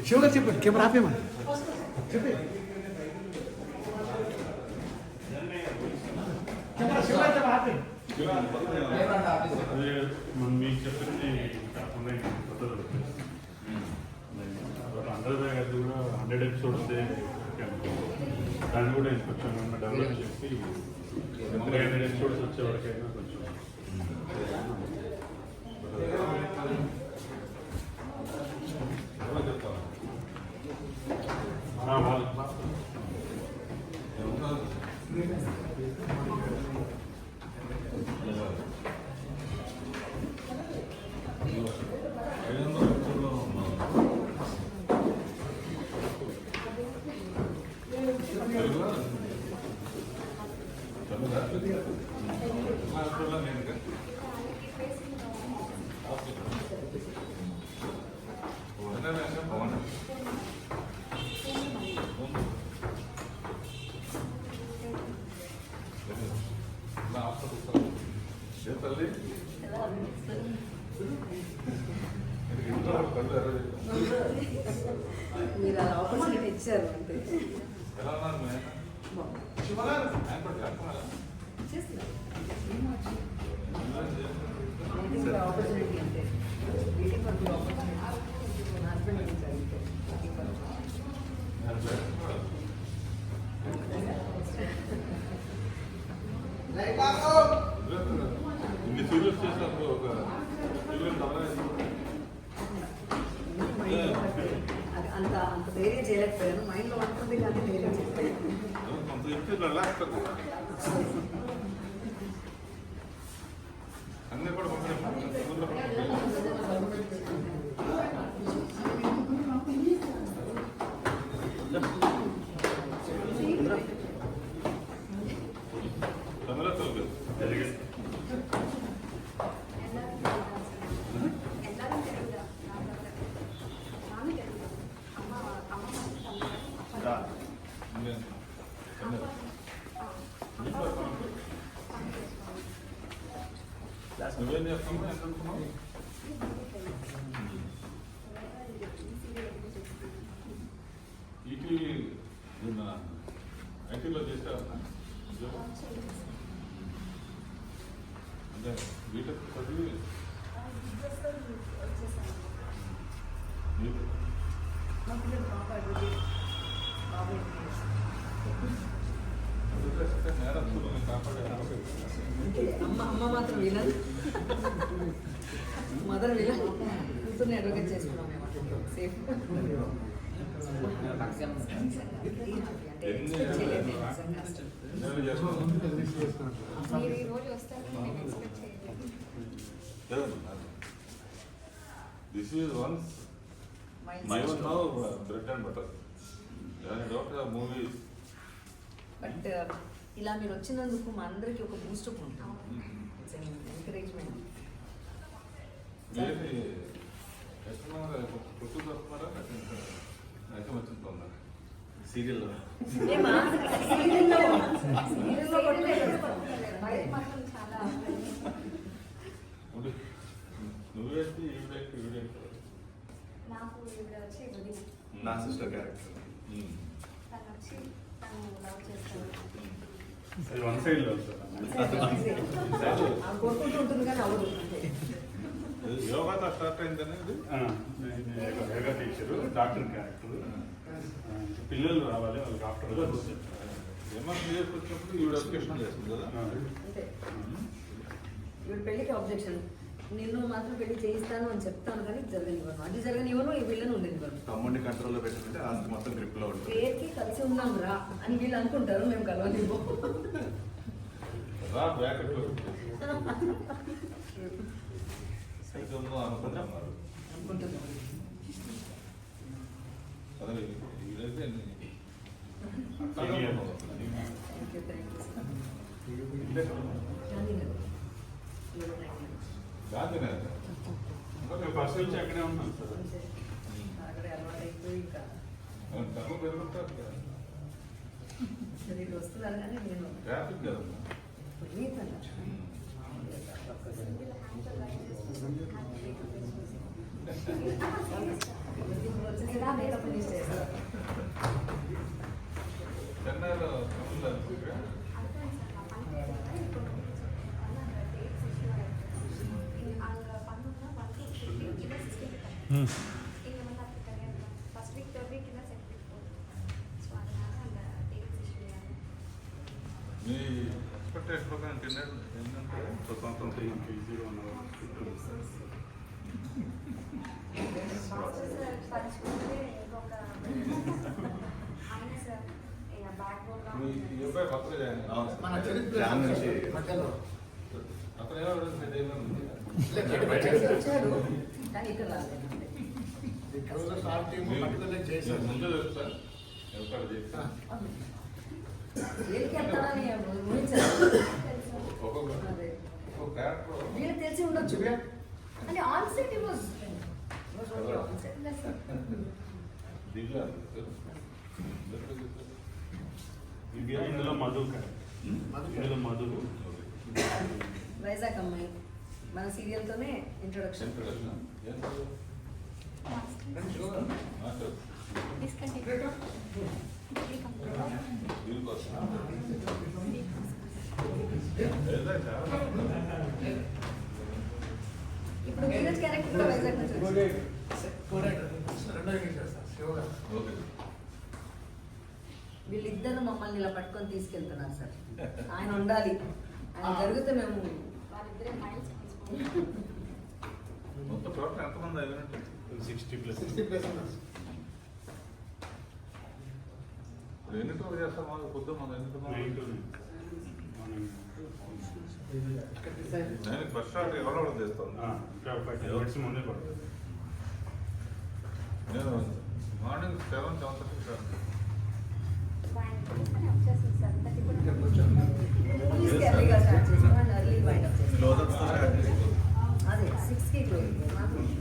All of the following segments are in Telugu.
శివగారు చెప్పండి, కెమెరా ఆపేమని చెప్పి మీకు చెప్పింది అందరి దగ్గర కూడా 100 ఎపిసోడ్స్ దాన్ని కూడా కొంచెం డెవలప్ చేసి 300 ఎపిసోడ్స్ వచ్చే వరకైనా కొంచెం మీరు అలా ఆపర్చునిటీ ఇచ్చారు అంతే. ఆపర్చునిటీ అంటే వెయిటింగ్ ఫర్ ది ఆపర్చునిటీ. మా హస్బెండ్ ఇచ్చారు ఇన్ని సీరియల్స్ చేసినప్పుడు ఒక అంత అంత ధైర్యం చేయలేకపోయాను. మైండ్లో అనుకుంటే కానీ ధైర్యం చేయలేకపోయాను. అన్నీ కూడా నువ్వేం చేస్తున్నావు? ఎంత అనుకున్నావు? ఈటీవీ ఐటీలో చేసావా? అంటే బీటెక్ చదివి అమ్మ మాత్రం వినదు, మదర్ వినదు. కూతుర్ని అడ్వకేట్ చేసుకున్నాం మేము. Safe This is once my one now bread and butter. I don't have movies. But ఇలా మీరు వచ్చినందుకు మా అందరికి ఒక బూస్టప్ ఉంటుంది. It's encouragement. సీరియల్ నువ్వేంటి ఈవిడేంటి? నాకు ఈవిడ వచ్చి నా సిస్టర్ క్యారెక్టర్. వన్ సైడ్ లో కోరుకుంటుంటుంది కానీ అవ్వదు. యోగాతో స్టార్ట్ అయిందనేది యోగా టీచరు, డాక్టర్ క్యారెక్టర్. పిల్లలు రావాలి వాళ్ళకి ఆఫ్టర్ ఏమన్నా చేసుకొచ్చినప్పుడు ఈవిడ అప్లికేషన్ చేస్తుంది కదా. అంతే. ఈవిడ పెళ్ళికి అబ్జెక్షన్. నిన్ను మాత్రం పెళ్లి చేయిస్తాను అని చెప్తాను కానీ జరగనివ్వను, అది జరగనివ్వను, ఈ వీళ్ళని ఉండనివ్వను. తమ్ముడిని కంట్రోల్లో పెట్టిందంటే ఆస్తి మొత్తం గ్రిప్ లో ఉంటుంది. పేరుకి కలిసి ఉన్నాం రా అని వీళ్ళు అనుకుంటారు, మేము కలవనివ్వం. రా బ్రాకెట్ లో అనుకుంటున్నారు. అదే ఇదైతే గాంధీనగర్ ఫస్ట్ నుంచి అక్కడే ఉన్నాం సార్. అక్కడే అలవాటు అయిపోయి ఇంకా తక్కువ పెరుగుతారు కదా. వీళ్ళు వస్తున్నారు కానీ నేను ట్రాఫిక్ కదమ్మా. ఇప్పుడు వచ్చేసి మేకప్ ఫినిష్ చేస్తారు. చెన్నైలో కమల్ అనుకుంటా அதுதான் சார் நான் பண்ணிட்டே இப்போ அந்த டேட்ஸ் இஷ்யூ ஆயிடுச்சு அங்கே பண்ணோம்னா 1 week 15 கிலோ 60 இங்கே வந்து அப்படி கிடையாது ஃபர்ஸ்ட் வீக் தேர்ட் வீக் தான் செட் போகும் ஸோ அதனால அந்த டேட்ஸ் இஷ்யூ ஆகும் మీ ఎక్స్పెక్టేషన్ ప్రకారం ఏంటంటే స్వతంత్రం ఈజీగా ఉన్నారు సార్ పంచుకుంటే ఒక ఆయన సార్ బ్యాక్ మీ బోన్ ఈ అబ్బాయి కొత్తగా జాయిన్ అయ్యాడు. మన చరిత్ర మధ్యలో అతను ఎలా ఉంటుంది జైల్లో ఉంది వచ్చారు కానీ ఇక్కడ రాలేదు. ఈ క్లోజర్ స్టార్ టీమ్ పట్టుదల చేశారు. ముందు తెలుసా ఎవరు చేస్తా వీళ్ళకి వెళ్తానని ఊహించారు. ఒక్కొక్క అదే ఒక క్యారెక్టర్ వీళ్ళకి తెలిసి ఉండొచ్చు అంటే on set it was only on set. Divya ఇందులో మధు ఇందులో మధు వైజాగ్ అమ్మాయి మన సీరియల్తోనే ఇంట్రొడక్షన్. డిస్కంటిన్యూ ఇప్పుడు నీరజ్ క్యారెక్టర్ కూడా వైజాగ్ నుంచి వచ్చింది. రెండో ఇంగ్లీష్ చేస్తారు శివగా. వీళ్ళిద్దరు మమ్మల్ని ఇలా పట్టుకొని తీసుకెళ్తున్నారు సార్. ఆయన ఉండాలి, ఆయన జరిగితే మేము వాళ్ళిద్దరే మైల్స్ తీసుకుంటాం మొత్తం టోటల్ ఎంతమంది అయినట్టు 60+. 60+ ఉన్నారు. ఎన్ని టూర్ చేస్తాం మాకు పొద్దున్న మనం ఎన్ని టూర్ ఇక్కడ డిసైడ్ నేను ఫస్ట్ స్టార్ట్ ఎవరో చేస్తాను ఇంకా 5 minutes ముందే పడుతుంది. నేను మార్నింగ్ 7:30 స్టార్ట్ వచ్చేసింది సార్ అది కూడా మూవీస్కి ఎర్లీగా స్టార్ట్ చేస్తాం అండ్ ఎర్లీ వైండ్ అప్ చేస్తాం. అదే 6కి క్లోజ్.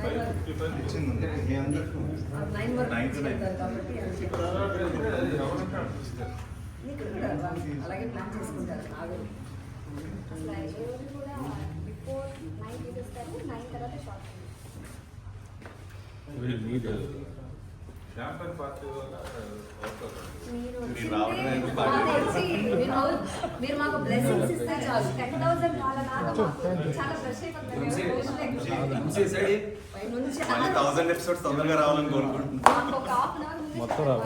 9 వరకు 9 వరకు వెళ్తారు కాబట్టి ఇక్కడ కూడా అలాగే ప్లాన్ చేసుకుంటారు. ఆగరు అసలు ఏ రోజు కూడా బిఫోర్ 9 తీసేస్తారు 9 తర్వాత షార్ట్ షాంపెన్ పార్టీ మీరు మీరు మాకు బ్లెస్సింగ్స్ ఇస్తే చాలు. 10,000 కాలలాగా మాకు చాలా ఫ్రెష్ అయిపోతుంది పై నుంచి 1000 ఎపిసోడ్స్ తొందరగా రావాలని కోరుకుంటున్నాను. మాకు ఒక హాఫ్ అన్ అవర్ ముందు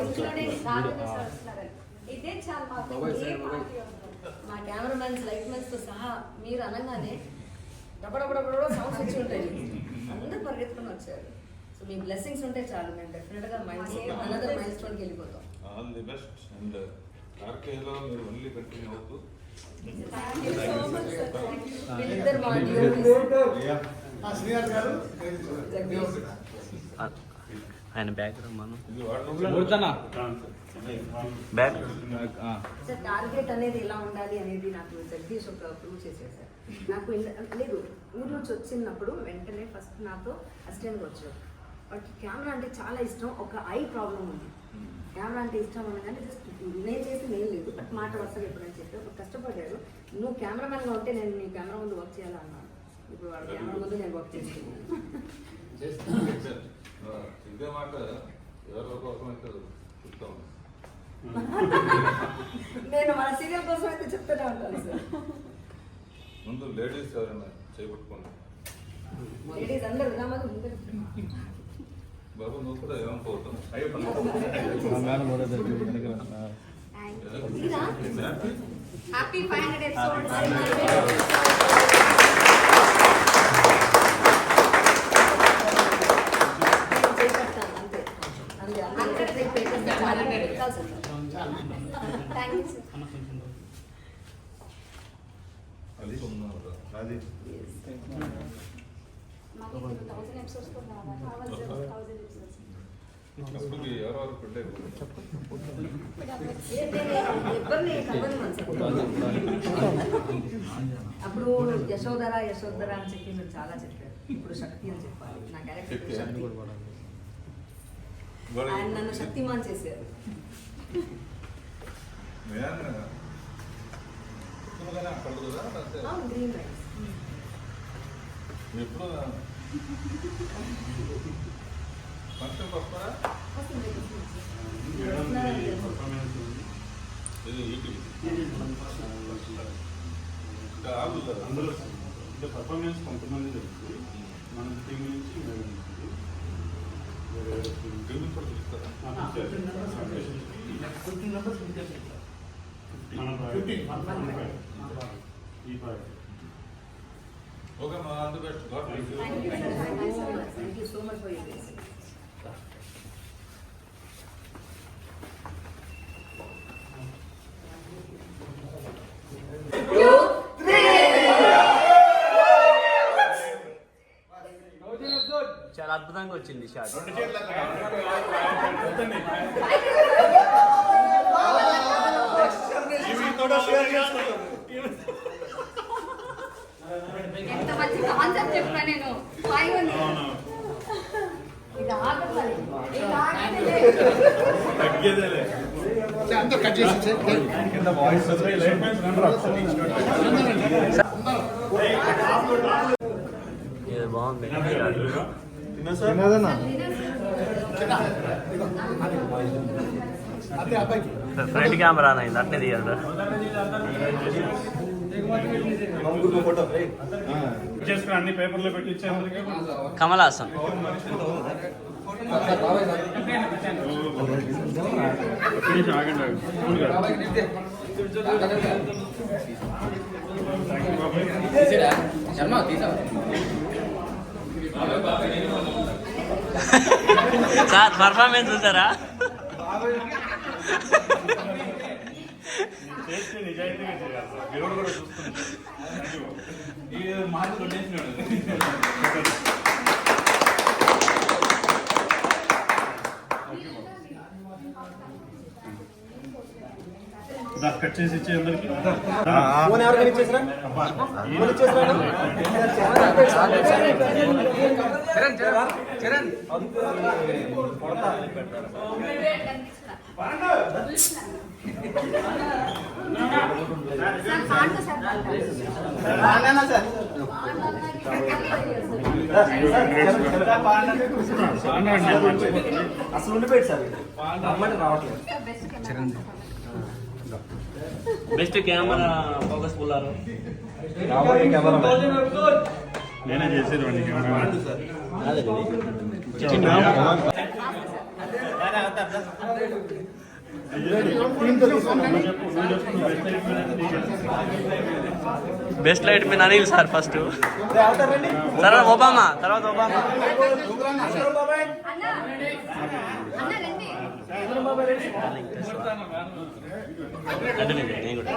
ఇంట్లోనే నాలుగు సార్ వస్తున్నారని ఇదే చాలా మాకు ఏ పార్టీ వస్తుంది మా కెమెరామెన్స్ లైట్ మెన్స్ తో సహా మీరు అనగానే డబ్బడబ్బడబ్బడో సౌండ్స్ వచ్చి ఉంటాయి. అందరూ పరిగెత్తుకుని వచ్చారు. సో మీ బ్లెస్సింగ్స్ ఉంటే చాలు, మేము డెఫినెట్ గా అనదర్ మైల్ స్టోన్కి వెళ్ళిపోతాం. ఆల్ ది బెస్ట్ అండ్ ఆర్కేలో మీరు ఓన్లీ కంటిన్యూ అవుతూ thank you so much sir thank you వీళ్ళిద్దరు మా శ్రీనివాస్ గారు ఆయన బ్యాక్గ్రౌండ్ మనం ఇది వాడు బ్యాక్ సార్ టార్గెట్ అనేది ఎలా ఉండాలి అనేది నాకు జగదీష్ ఒక ప్రూవ్ చేశారు సార్. నాకు లేదు ఊరు నుంచి వచ్చినప్పుడు వెంటనే ఫస్ట్ నాతో అసిస్టెంట్గా వచ్చారు. వాటికి కెమెరా అంటే చాలా ఇష్టం. ఒక ఐ ప్రాబ్లం ఉంది. కెమెరా అంటే ఇష్టం అనగానే జస్ట్ నేను చేసి నేను లేదు బట్ మాట వరుసగా ఎప్పుడని చెప్పి ఒక కష్టపడ్డారు. నువ్వు కెమెరామెన్గా ఉంటే నేను నీ కెమెరా ముందు వర్క్ చేయాలి అన్నాను. ఇప్పుడు వాడు కెమెరా ముందు నేను వర్క్ చేస్తున్నాను. ఇదే మాట ఎవరి కోసం అయితే చెప్తాం నేను మన సీరియల్ కోసం అయితే చెప్తూనే ఉంటాను సార్. ముందు లేడీస్ ఎవరైనా చేపట్టుకోండి. లేడీస్ అందరు విరామదు ముందు బాబు నువ్వు కూడా ఏమనుకోవద్దు happy 500 episodes thank you sir అది ఉన్నారు అది మాకు 1000 ఎపిసోడ్స్ కూడా రావాలి 1000 ఎపిసోడ్స్ అప్పుడు ఎవరెవరు పెట్టే అప్పుడు యశోధర యశోధర అని చెప్పి మీరు చాలా చెప్పారు. ఇప్పుడు శక్తి అని చెప్పాలి. నా క్యారెక్టర్ శక్తి. ఆయన నన్ను శక్తిమాన్ చేశారు. గ్రీన్ రైస్ ఎప్పుడు ఫంక్షన్ వస్తారా? పర్ఫార్మెన్స్ ఉంది. ఇది ఈటీవీ. ఇంకా ఆలు కదా. అందులో అంటే పర్ఫార్మెన్స్ కొంతమంది జరుగుతుంది. మన టీం నుంచి మేడం టీవీ కూడా చూస్తారా? 15 numbers ఇంకేం చెప్తారు? మన 15. ఈ పార్ట్ ఓకే మా all the best. God bless you. Thank you, sir. Thank you so much for your blessing. చాలా అద్భుతంగా వచ్చింది షాట్. ఎంత మంచి కాన్సెప్ట్ చెప్పినా నేను హాయిగా ఉంది. ఇది ఆగదు. ఇది ఆగదులే. తగ్గేదేలే. అంతా కట్ చేసి కింద వాయిస్ లైట్ మ్యాన్స్ ఇది బాగుంది. అదే అబ్బాయికి ఫ్రంట్ కెమెరా అయింది అట్నే తీయాలి. చేసుకుని అన్ని పేపర్లో పెట్టి ఇచ్చేందుకే కమల్ హాసన్. ఆగండి సార్ పర్ఫార్మెన్స్ చూసారా? చేస్తే నిజాయితీగా చేయాలి సార్. మీరు కూడా చూస్తున్నారు. ఈ మార్కులు ఉండేసినాడు. కట్ చేసి ఇచ్చే అందరికి సార్ పాండు సార్ అసలు ఉండిపోయాడు sir. Best camera focus puller. నేనే చేసేది వాడిని కెమెరా. బెస్ట్ లైట్ మీ అనిల్ సార్ ఫస్ట్, తర్వాత ఒబామా, తర్వాత ఒబామా. అన్న రండి. అంటే నేను కూడా